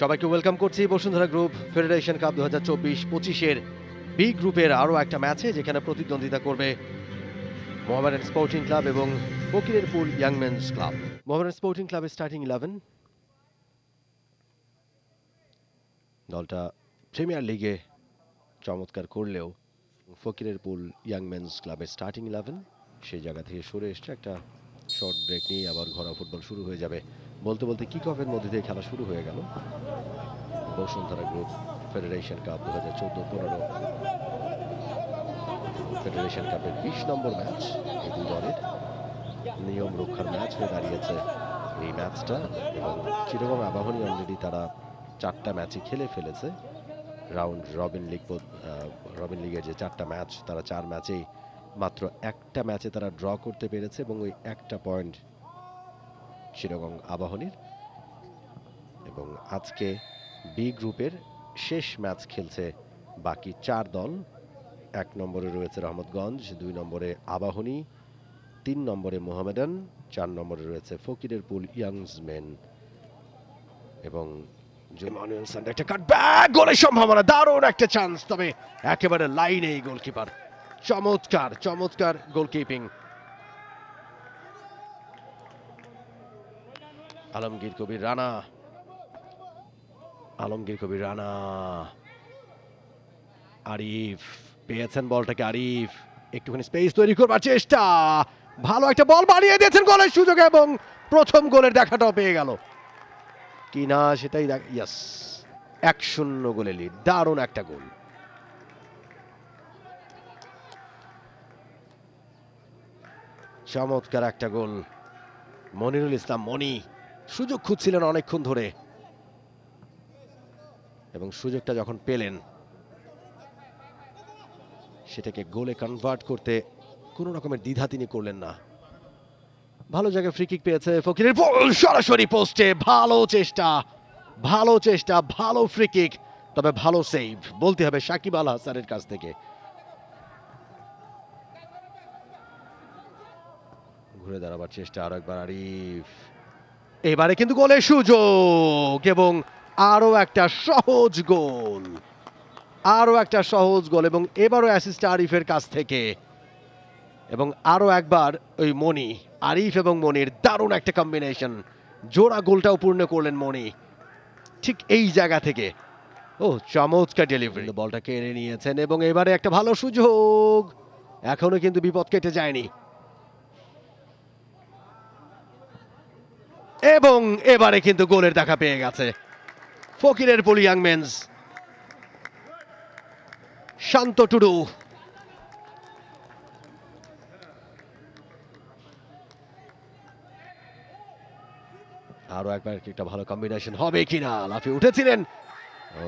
সবাইকে ওয়েলকাম করছি Bashundhara group federation cup 2024-25 এর বি গ্রুপের আরও একটা ম্যাচে, যেখানে প্রতিদ্বন্দ্বিতা করবে মোহামেডান স্পোর্টিং ক্লাব এবং Fakirerpool young men's club. Mohammedan sporting ক্লাবের স্টার্টিং 11 দলটা প্রিমিয়ার লিগে চমৎকার করলেও ফকিরেরপুল ইয়াং মেন্স ক্লাবের স্টার্টিং 11 সেই জায়গা থেকে সরে এসছে। একটা শর্ট ব্রেক নিয়ে আবার ঘরোয়া ফুটবল শুরু হয়ে যাবে। বলতে বলতে কিক অফের মধ্যে দিয়ে খেলা শুরু হয়ে গেল Bashundhara group federation cup 2014-15 federation কাপের 20 নম্বর ম্যাচ। এই দুই দলের নিয়ম রক্ষার ম্যাচ হয়ে দাঁড়িয়েছে এই ম্যাচটা, এবং চিরগম আবাহনী অলরেডি তারা 4টা ম্যাচই খেলে ফেলেছে। রাউন্ড রবিন লিগের যে 4টা ম্যাচ, তারা 4 ম্যাচেই মাত্র একটা ম্যাচে তারা ড্র করতে পেরেছে, এবং ওই একটা পয়েন্ট চিরগং আবাহনীর। এবং আজকে বি গ্রুপের শেষ ম্যাচ খেলছে বাকি 4 দল। 1 নম্বরে রয়েছে রহমতগঞ্জ, 2 নম্বরে আবাহনী, 3 নম্বরে মোহামেডান, 4 নম্বরে রয়েছে ফকিরেরপুল ইয়াংসমেন। এবং ইমানুয়েল সান্ডে একটা কাটব্যাক, গোলের সম্ভাবনা, দারুণ একটা চান্স, তবে একেবারে লাইনে এই গোলকিপার। চমৎকার চমৎকার গোলকিপিং। আলমগীর কবির রানা, আরিফ পেয়েছেন বলটাকে, আরিফ একটুখানি স্পেস তৈরি করবার চেষ্টা, ভালো একটা বল বাড়িয়ে দিয়েছেন, গোলের সুযোগ, এবং প্রথম গোলের দেখাটাও পেয়ে গেল কিনা সেটাই ইয়েস, 1-0 গোলে লিড, দারুণ একটা গোল। চমৎকার একটা গোল। মনিরুল ইসলাম মনি সুযোগ খুঁজছিলেন অনেকক্ষণ ধরে, এবং সুযোগটা যখন পেলেন সেটাকে গোলে কনভার্ট করতে কোনো রকমের দ্বিধা তিনি করলেন না। ভালো জায়গায় ফ্রি কিক পেয়েছে ফকিরের, সরাসরি পোস্টে, ভালো চেষ্টা, ভালো ফ্রি কিক, তবে ভালো সেভ বলতে হবে সাকিব আল হাসানের কাছ থেকে। ঘুরে দাঁড়াবার চেষ্টা আরো একবার আরিফ, এবারে কিন্তু গোলের সুযোগ, এবং আরো একটা সহজ গোল, এবং এবারও অ্যাসিস্ট আরিফের কাছ থেকে। এবং আরো একবার ওই মনি, আরিফ এবং মনির দারুণ একটা কম্বিনেশন, জোড়া গোলটাও পূর্ণ করলেন মনি ঠিক এই জায়গা থেকে। ও চমৎকার ডেলিভারি, বলটা কেড়ে নিয়েছেন, এবং এবারে একটা ভালো সুযোগ, এখনো কিন্তু বিপদ কেটে যায়নি। এবং এবারে কিন্তু গোলের দেখা পেয়ে গেছে ফকিরেরপুল ইয়াং মেন্স। শান্ত টুডু, আরো একবার একটা ভালো কম্বিনেশন হবে কিনা, লাফিয়ে উঠেছিলেন। ও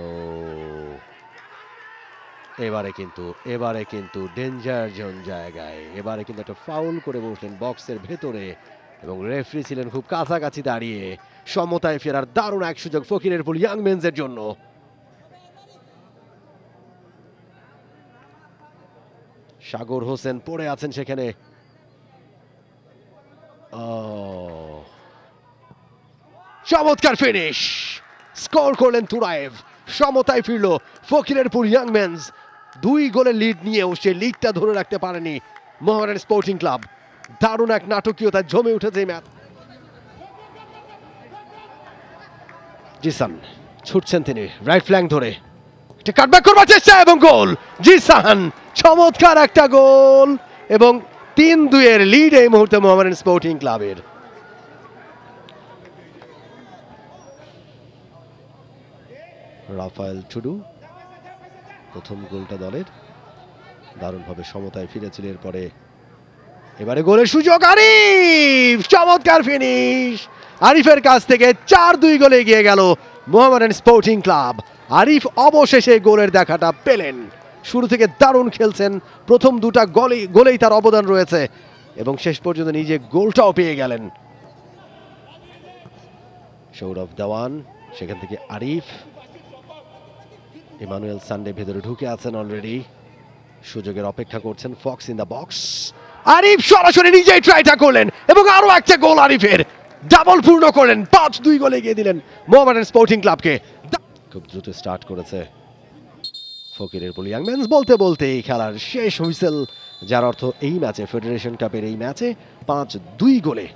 এবারে কিন্তু ডেঞ্জার জোন জায়গায়, এবারে কিন্তু একটা ফাউল করে বসলেন বক্সের ভেতরে, এবং রেফারি ছিলেন খুব কাছাকাছি দাঁড়িয়ে। সমতায় ফেরার দারুণ এক সুযোগ ফকিরেরপুল ইয়াং মেন্সের জন্য। সাগর হোসেন পড়ে আছেন সেখানে। চমৎকার ফিনিশ, স্কোর করলেন তুরায়েভ। সমতায় ফিরল ফকিরেরপুল ইয়াং মেন্স। 2 গোলের লিড নিয়েও সে লিডটা ধরে রাখতে পারেনি মোহামেডান স্পোর্টিং ক্লাব। দারুণ এক নাটকীয়তা জমে উঠেছে ম্যাচ। জিসান ছুটছেন তিনি রাইট ফ্ল্যাঙ্ক ধরে, একটা কাটব্যাক করবার চেষ্টা, এবং গোল। জিসান চমৎকার একটা গোল, এবং 3-2 এর লিড এই মুহূর্তে মোহামেডান স্পোর্টিং ক্লাবের। রাফায়েল টুডু প্রথম গোলটা দলের, দারুণভাবে সমতায় ফিরেছিল। এরপরে এবারে গোলের সুযোগ, আরিফ চমৎকার ফিনিশ, আরিফের কাছ থেকে 4-2 গোলে এগিয়ে গেল মোহামেডান স্পোর্টিং ক্লাব। আরিফ অবশেষে গোলের দেখাটা পেলেন। শুরু থেকে দারুণ খেলছেন, প্রথম 2টা গোলেই তার অবদান রয়েছে, এবং শেষ পর্যন্ত নিজে গোলটাও পেয়ে গেলেন। সৌরভ দেওয়ান, সেখান থেকে আরিফ, ইমানুয়েল সান্ডে ভেতরে ঢুকে আছেন অলরেডি, সুযোগের অপেক্ষা করছেন। Fox in the box, Arif সরাসরি নিজেই ট্রাইটা করলেন, এবং আরো একটা গোল আরিফের, ডাবল পূর্ণ করলেন, 5-2 গোলে এগিয়ে দিলেন মোহামেডান স্পোর্টিং ক্লাবকে। খুব দ্রুত স্টার্ট করেছে ফকিরের বল। ইয়াংম্যানস বলতে বলতে এই খেলার শেষ হুইসেল, যার অর্থ এই ম্যাচে, ফেডারেশন কাপের এই ম্যাচে 5-2 গোলে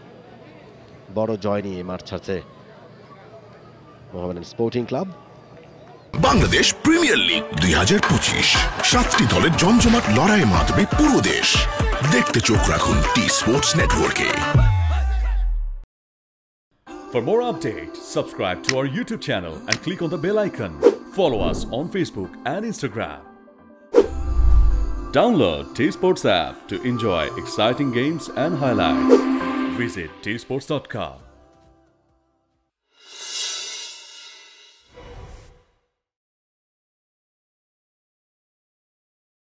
বড় জয় নিয়ে মাঠ ছাড়ছে Mohammedan sporting club. Bangladesh premier league 2025, 7টি দলের জমজমাট লড়াইয়ে মাতবে পুরো দেশ। দেখতে চোখ রাখুন টি স্পোর্টস নেটওয়ার্কে। For more updates, subscribe to our YouTube channel and click on the bell icon. Follow us on Facebook and Instagram. Download T-Sports app to enjoy exciting games and highlights. Visit tsports.com.